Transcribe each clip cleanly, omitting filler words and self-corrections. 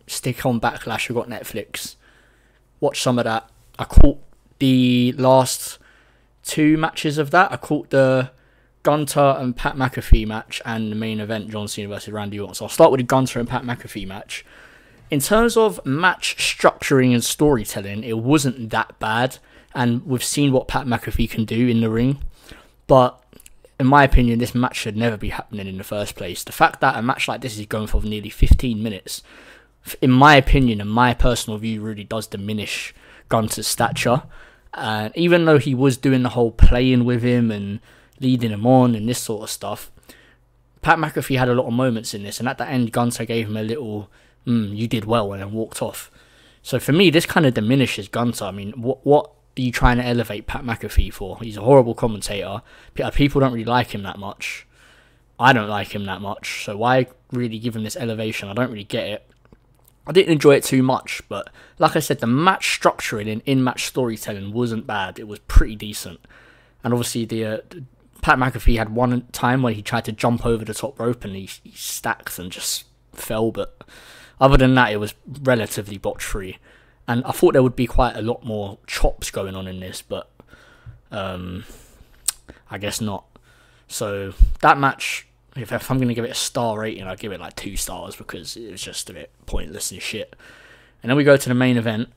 stick on Backlash. We've got Netflix. Watch some of that. I caught the last 2 matches of that. I caught the Gunther and Pat McAfee match and the main event, John Cena versus Randy Orton. So I'll start with the Gunther and Pat McAfee match. In terms of match structuring and storytelling, it wasn't that bad. And we've seen what Pat McAfee can do in the ring. But in my opinion, this match should never be happening in the first place. The fact that a match like this is going for nearly 15 minutes, in my opinion and my personal view, really does diminish Gunther's stature. And even though he was doing the whole playing with him and leading him on and this sort of stuff, Pat McAfee had a lot of moments in this. And at the end, Gunther gave him a little, you did well, and then walked off. So for me, this kind of diminishes Gunther. I mean, what are you trying to elevate Pat McAfee for? He's a horrible commentator. People don't really like him that much. I don't like him that much. So why really give him this elevation? I don't really get it. I didn't enjoy it too much, but like I said, the match structuring and in-match storytelling wasn't bad. It was pretty decent. And obviously, Pat McAfee had one time where he tried to jump over the top rope and he stacked and just fell. But other than that, it was relatively botch-free. And I thought there would be quite a lot more chops going on in this, but I guess not. So that match, if I'm going to give it a star rating, I'd give it like 2 stars because it was just a bit pointless and shit. And then we go to the main event.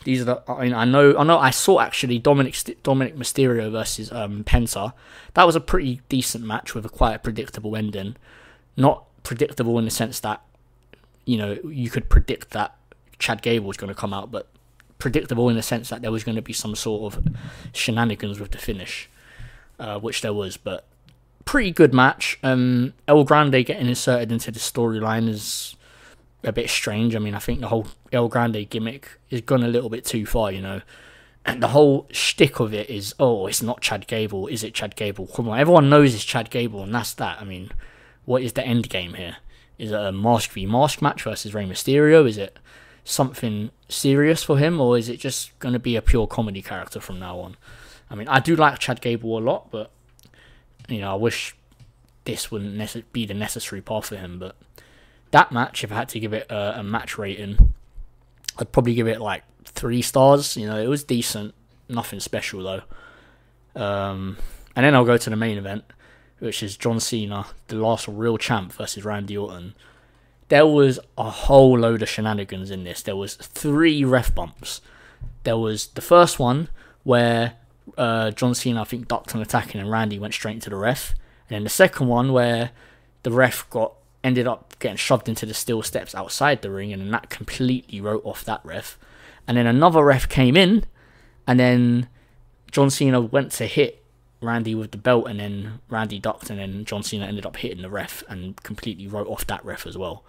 These are the, I know I saw actually Dominic Mysterio versus Penta. That was a pretty decent match with a quite predictable ending. Not predictable in the sense that, you know, you could predict that Chad Gable was going to come out, but predictable in the sense that there was going to be some sort of shenanigans with the finish, which there was. But pretty good match. El Grande getting inserted into the storyline is a bit strange. I mean, I think the whole El Grande gimmick is gone a little bit too far, you know. And the whole shtick of it is, oh, it's not Chad Gable. Is it Chad Gable? Come on, everyone knows it's Chad Gable, and that's that. I mean, what is the end game here? Is it a mask v mask match versus Rey Mysterio? Is it something serious for him, or is it just going to be a pure comedy character from now on? I mean, I do like Chad Gable a lot, but, you know, I wish this wouldn't be the necessary path for him. But that match, if I had to give it a match rating, I'd probably give it like 3 stars. You know, it was decent, nothing special though. And then I'll go to the main event, which is John Cena, the last real champ, versus Randy Orton. There was a whole load of shenanigans in this. There was 3 ref bumps. There was the first one where John Cena, I think, ducked an attacking and Randy went straight into the ref. And then the second one where the ref ended up getting shoved into the steel steps outside the ring, and then that completely wrote off that ref. And then another ref came in, and then John Cena went to hit Randy with the belt, and then Randy ducked, and then John Cena ended up hitting the ref and completely wrote off that ref as well.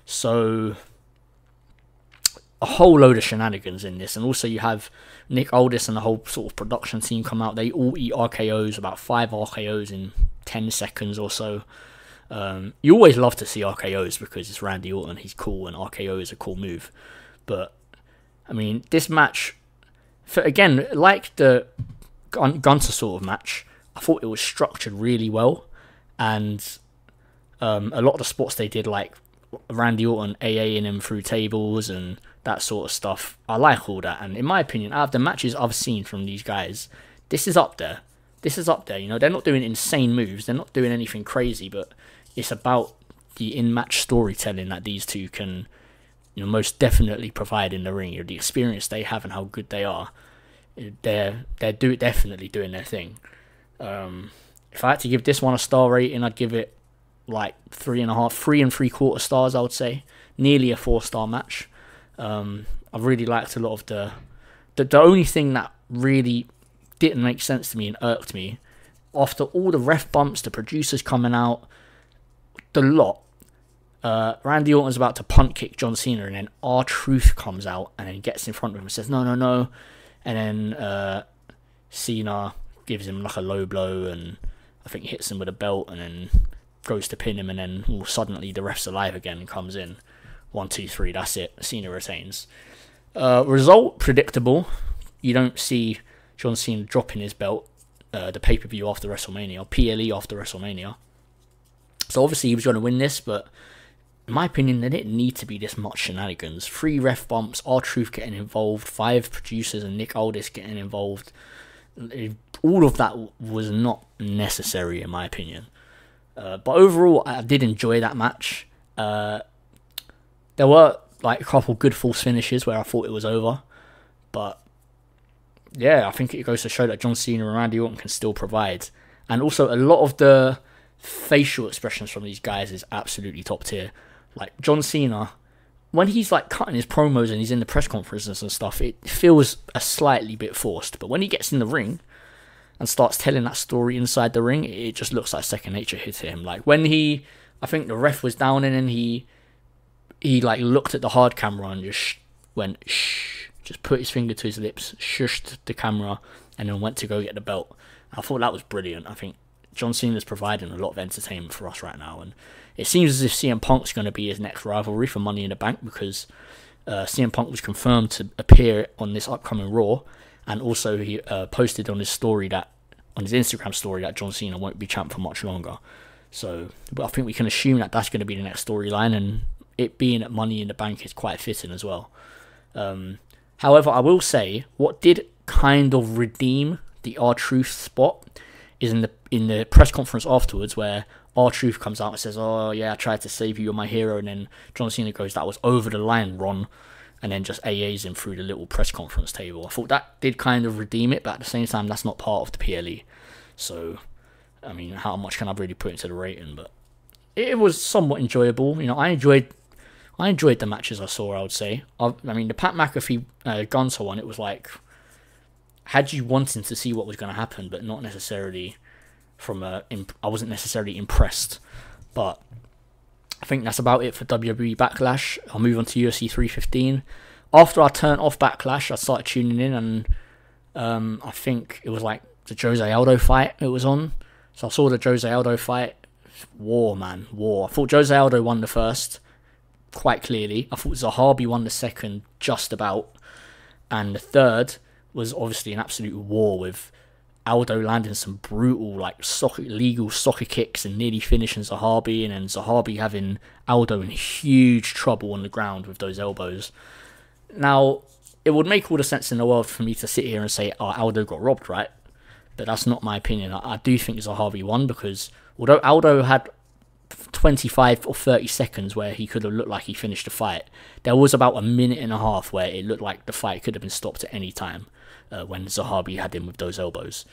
So a whole load of shenanigans in this. And also you have Nick Aldis and the whole sort of production team come out. They all eat RKOs, about 5 RKOs in 10 seconds or so. You always love to see RKOs because it's Randy Orton, he's cool, and RKO is a cool move. But I mean, this match, again, like the Gunther sort of match, I thought it was structured really well. And a lot of the spots they did, like Randy Orton AAing him through tables and that sort of stuff, I like all that. And in my opinion, out of the matches I've seen from these guys, this is up there. This is up there. You know, they're not doing insane moves, they're not doing anything crazy, but it's about the in-match storytelling that these two can, you know, most definitely provide in the ring. You know, the experience they have and how good they are. They're definitely doing their thing. If I had to give this one a star rating, I'd give it like 3.5, 3 3/4 stars, I would say. Nearly a 4-star match. I really liked a lot of the only thing that really didn't make sense to me and irked me, after all the ref bumps, the producers coming out, the lot, Randy Orton's about to punt kick John Cena, and then R-Truth comes out and then gets in front of him and says, no. And then Cena gives him like a low blow and I think hits him with a belt and then goes to pin him, and then suddenly the ref's alive again and comes in. 1, 2, 3, that's it. Cena retains. Result, predictable. You don't see John Cena dropping his belt, the pay-per-view after WrestleMania, or PLE after WrestleMania. So obviously he was going to win this, but in my opinion, there didn't need to be this much shenanigans. 3 ref bumps, R-Truth getting involved, 5 producers and Nick Aldis getting involved. All of that was not necessary, in my opinion. But overall, I did enjoy that match. There were like a couple good false finishes where I thought it was over. But yeah, I think it goes to show that John Cena and Randy Orton can still provide. And also, a lot of the facial expressions from these guys is absolutely top tier. Like John Cena, when he's like cutting his promos and he's in the press conferences and stuff, it feels a slightly bit forced. But when he gets in the ring and starts telling that story inside the ring, it just looks like second nature hit to him. Like when I think the ref was down and he like looked at the hard camera and just went shh, just put his finger to his lips, shushed the camera, and then went to go get the belt. I thought that was brilliant. I think John Cena's providing a lot of entertainment for us right now, and it seems as if CM Punk's going to be his next rivalry for Money in the Bank, because CM Punk was confirmed to appear on this upcoming Raw, and also he posted on his Instagram story that John Cena won't be champ for much longer. So I think we can assume that that's going to be the next storyline, and it being at Money in the Bank is quite fitting as well. However, I will say what did kind of redeem the R-Truth spot is in the press conference afterwards, where R-Truth comes out and says, "Oh yeah, I tried to save you, you're my hero," and then John Cena goes, "That was over the line, Ron," and then just AAs him through the little press conference table. I thought that did kind of redeem it, but at the same time, that's not part of the PLE. So, I mean, how much can I really put into the rating? But it was somewhat enjoyable. You know, I enjoyed the matches I saw, I would say. I mean, the Pat McAfee Gunther one, it was like, had you wanting to see what was going to happen, but not necessarily I wasn't necessarily impressed. But I think that's about it for WWE Backlash. I'll move on to UFC 315. After I turned off Backlash, I started tuning in, and I think it was like the Jose Aldo fight it was on. So I saw the Jose Aldo fight. War, man, war. I thought Jose Aldo won the first, quite clearly. I thought Zahabi won the second, just about. And the third was obviously an absolute war, with Aldo landing some brutal, like, legal soccer kicks and nearly finishing Zahabi, and then Zahabi having Aldo in huge trouble on the ground with those elbows. Now, it would make all the sense in the world for me to sit here and say, "Oh, Aldo got robbed," right? But that's not my opinion. I do think Zahabi won, because although Aldo had 25 or 30 seconds where he could have looked like he finished the fight, there was about a minute and a half where it looked like the fight could have been stopped at any time when Zahabi had him with those elbows.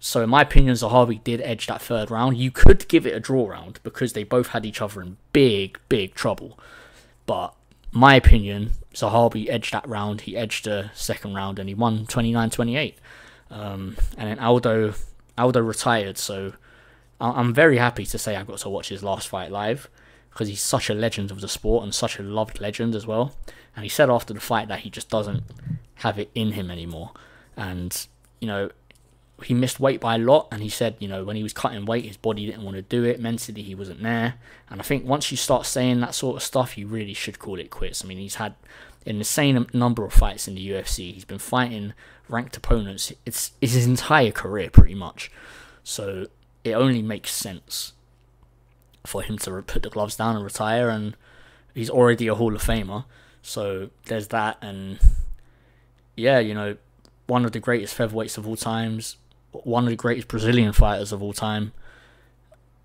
So in my opinion, Zahabi did edge that third round. You could give it a draw round because they both had each other in big trouble. But my opinion, Zahabi edged that round. He edged the second round and he won 29-28. And then Aldo retired, so I'm very happy to say I got to watch his last fight live, because he's such a legend of the sport and such a loved legend as well. And he said after the fight that he just doesn't have it in him anymore. And, you know, he missed weight by a lot, and he said, you know, when he was cutting weight, his body didn't want to do it. Mentally, he wasn't there. And I think once you start saying that sort of stuff, you really should call it quits. I mean, he's had an insane number of fights in the UFC. He's been fighting ranked opponents. It's his entire career, pretty much. So it only makes sense for him to put the gloves down and retire, and he's already a Hall of Famer. So there's that, and yeah, you know, one of the greatest featherweights of all times, one of the greatest Brazilian fighters of all time.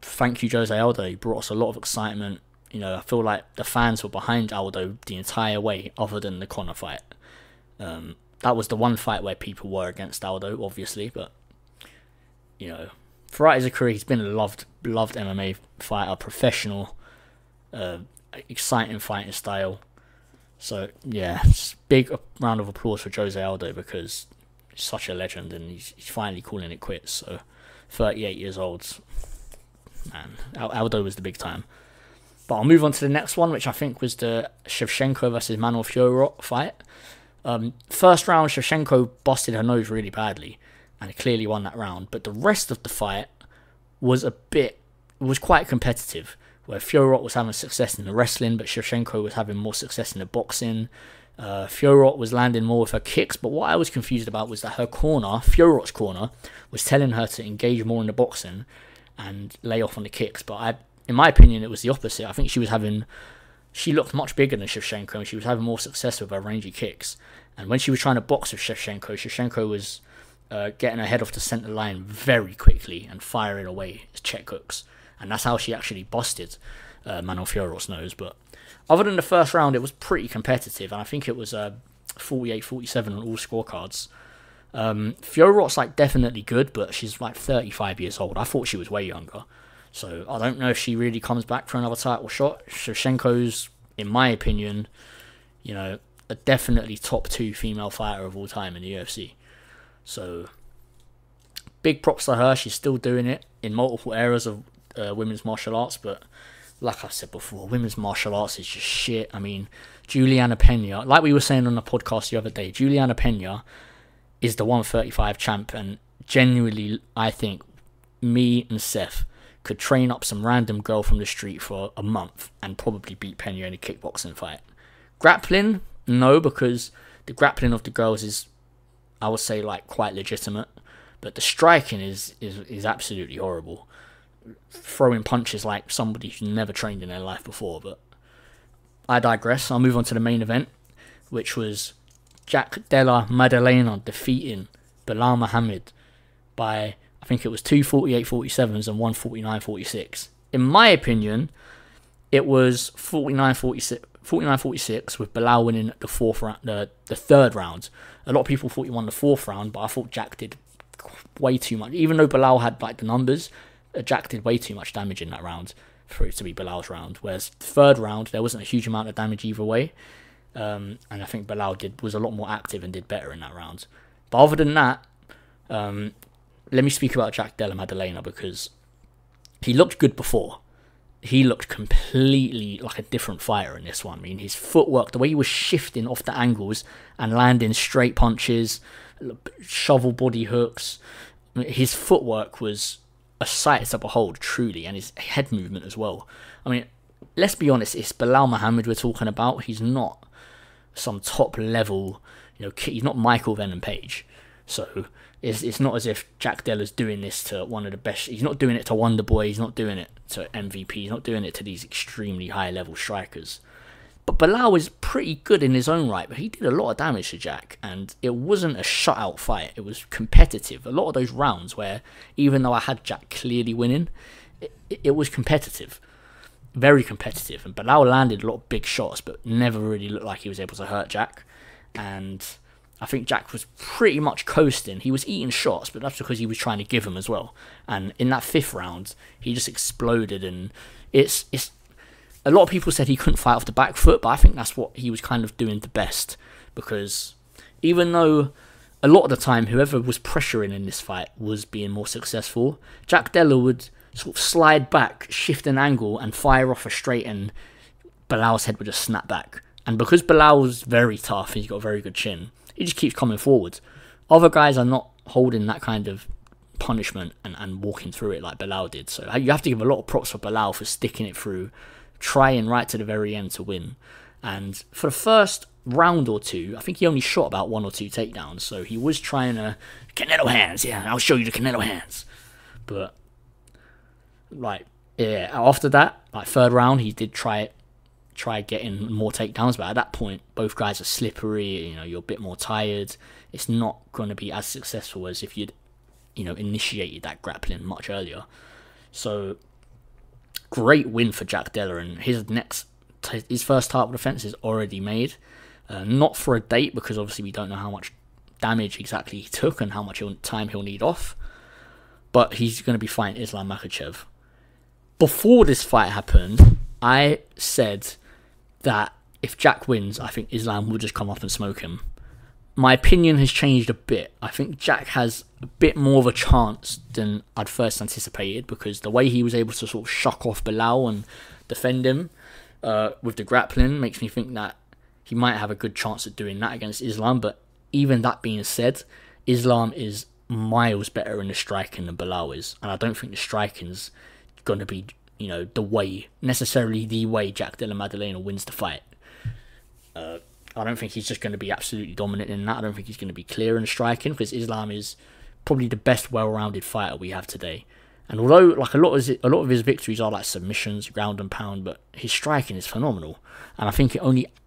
Thank you, Jose Aldo. He brought us a lot of excitement. You know, I feel like the fans were behind Aldo the entire way, other than the Conor fight. That was the one fight where people were against Aldo, obviously, but, you know, throughout his career, he's been a loved MMA fighter, professional, exciting fighting style. So, yeah, it's big round of applause for Jose Aldo, because he's such a legend, and he's finally calling it quits. So, 38 years old, man, Aldo was the big time. But I'll move on to the next one, which I think was the Shevchenko versus Manuel Fiorot fight. First round, Shevchenko busted her nose really badly, and he clearly won that round. But the rest of the fight was quite competitive, where Fiorot was having success in the wrestling, but Shevchenko was having more success in the boxing. Fiorot was landing more with her kicks, but what I was confused about was that her corner, Fiorot's corner, was telling her to engage more in the boxing and lay off on the kicks. But in my opinion, it was the opposite. I think she was having she looked much bigger than Shevchenko, and she was having more success with her rangy kicks. And when she was trying to box with Shevchenko was getting her head off the centre line very quickly and firing away his check hooks. And that's how she actually busted Manon Fiorot's nose. But other than the first round, it was pretty competitive, and I think it was 48-47 on all scorecards. Fiorot's like definitely good, but she's like 35 years old. I thought she was way younger. So I don't know if she really comes back for another title shot. Shevchenko's, in my opinion, you know, a definitely top 2 female fighter of all time in the UFC. So big props to her. She's still doing it in multiple areas of women's martial arts, but like I said before, women's martial arts is just shit. I mean, Juliana Pena, like we were saying on the podcast the other day, Juliana Pena is the 135 champ, and genuinely, I think me and Seth could train up some random girl from the street for a month and probably beat Pena in a kickboxing fight. Grappling, no, because the grappling of the girls is, I would say, like quite legitimate, but the striking is absolutely horrible. Throwing punches like somebody who's never trained in their life before. But I digress. I'll move on to the main event, which was Della Maddalena defeating Belal Muhammad by, I think it was 2 48-47s and 1 49-46. In my opinion, it was 49-46 with Belal winning the third round. A lot of people thought he won the fourth round, but I thought Jack did way too much. Even though Belal had like the numbers, Jack did way too much damage in that round for it to be Belal's round. Whereas the third round, there wasn't a huge amount of damage either way. And I think Belal was a lot more active and did better in that round. But other than that, let me speak about Jack Della Maddalena, because he looked good before. He looked completely like a different fighter in this one. I mean, his footwork, the way he was shifting off the angles and landing straight punches, shovel body hooks, his footwork was a sight to behold, truly, and his head movement as well. I mean, let's be honest, it's Belal Muhammad we're talking about. He's not some top level, you know, he's not Michael Venom Page. So it's not as if Jack Della's doing this to one of the best. He's not doing it to Wonderboy. He's not doing it to MVP. He's not doing it to these extremely high level strikers. But Belal was pretty good in his own right, but he did a lot of damage to Jack, and it wasn't a shutout fight. It was competitive. A lot of those rounds where, even though I had Jack clearly winning, it was competitive. Very competitive. And Belal landed a lot of big shots, but never really looked like he was able to hurt Jack. And I think Jack was pretty much coasting. He was eating shots, but that's because he was trying to give them as well. And in that fifth round, he just exploded, and it's a lot of people said he couldn't fight off the back foot, but I think that's what he was kind of doing the best, because even though a lot of the time whoever was pressuring in this fight was being more successful, Jack Della would sort of slide back, shift an angle, and fire off a straight, and Belal's head would just snap back. And because Belal's very tough, he's got a very good chin, he just keeps coming forward. Other guys are not holding that kind of punishment and walking through it like Belal did. So you have to give a lot of props for Belal for sticking it through, trying right to the very end to win. And for the first round or two, I think he only shot about 1 or 2 takedowns, so he was trying to Canelo hands, yeah, I'll show you the Canelo hands. But like, yeah, after that, like third round, he did try getting more takedowns, but at that point both guys are slippery, you know, you're a bit more tired. It's not going to be as successful as if you'd, you know, initiated that grappling much earlier. So great win for Jack Della, and his first title defense is already made. Not for a date, because obviously we don't know how much damage exactly he took and how much time he'll need off. But he's going to be fighting Islam Makhachev. Before this fight happened, I said that if Jack wins, I think Islam will just come up and smoke him. My opinion has changed a bit. I think Jack has a bit more of a chance than I'd first anticipated, because the way he was able to sort of shuck off Belal and defend him with the grappling makes me think that he might have a good chance at doing that against Islam. But even that being said, Islam is miles better in the striking than Belal is, and I don't think the striking's going to be, you know, necessarily the way Jack Della Maddalena wins the fight. I don't think he's just going to be absolutely dominant in that. I don't think he's going to be clear in the striking, because Islam is probably the best well-rounded fighter we have today. And although like a lot of his victories are like submissions, ground and pound, but his striking is phenomenal. And I think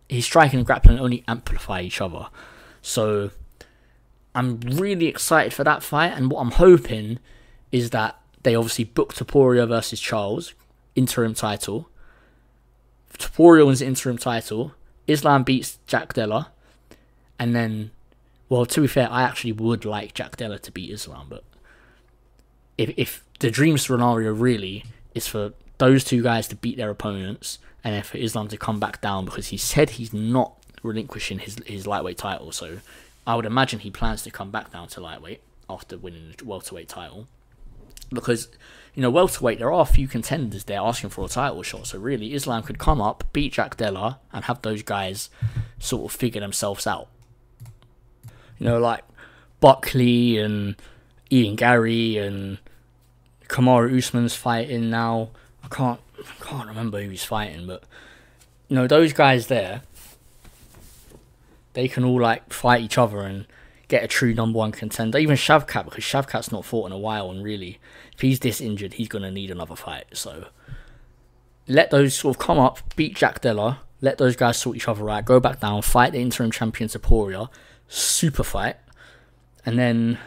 his striking and grappling only amplify each other. So I'm really excited for that fight. And what I'm hoping is that they obviously book Topuria versus Charles, interim title. Topuria wins the interim title. Islam beats Jack Della. And then, well, to be fair, I actually would like Jack Della to beat Islam, but if the dream scenario really is for those two guys to beat their opponents and then for Islam to come back down, because he said he's not relinquishing his lightweight title, so I would imagine he plans to come back down to lightweight after winning the welterweight title, because welterweight, there are a few contenders there asking for a title shot, so really Islam could come up, beat Jack Della and have those guys sort of figure themselves out, like Buckley and Ian Gary and Kamaru Usman's fighting now. I can't remember who he's fighting, but those guys there, they can all like fight each other and get a true number one contender. Even Shavkat, because Shavkat's not fought in a while, and really, if he's this injured, he's gonna need another fight. So let those sort of come up, beat Jack Della, let those guys sort each other out, go back down, fight the interim champion Topuria, super fight, and then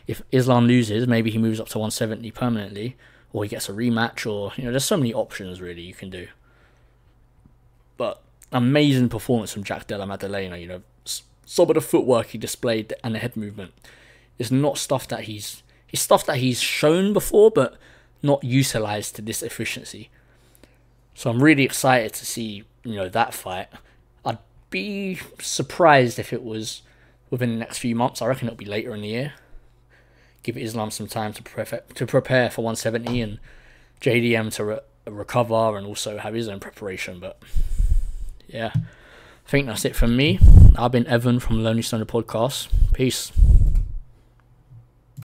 if Islam loses, maybe he moves up to 170 permanently, or he gets a rematch, or there's so many options really you can do. But amazing performance from Jack Della Maddalena. Some of the footwork he displayed and the head movement is not stuff that he's shown before, but not utilized to this efficiency. So I'm really excited to see that fight. I'd be surprised if it was within the next few months. I reckon it'll be later in the year. Give Islam some time to prepare for 170 and JDM to recover and also have his own preparation. But yeah, I think that's it from me. I've been Evan from Lonely Stoner Podcast. Peace.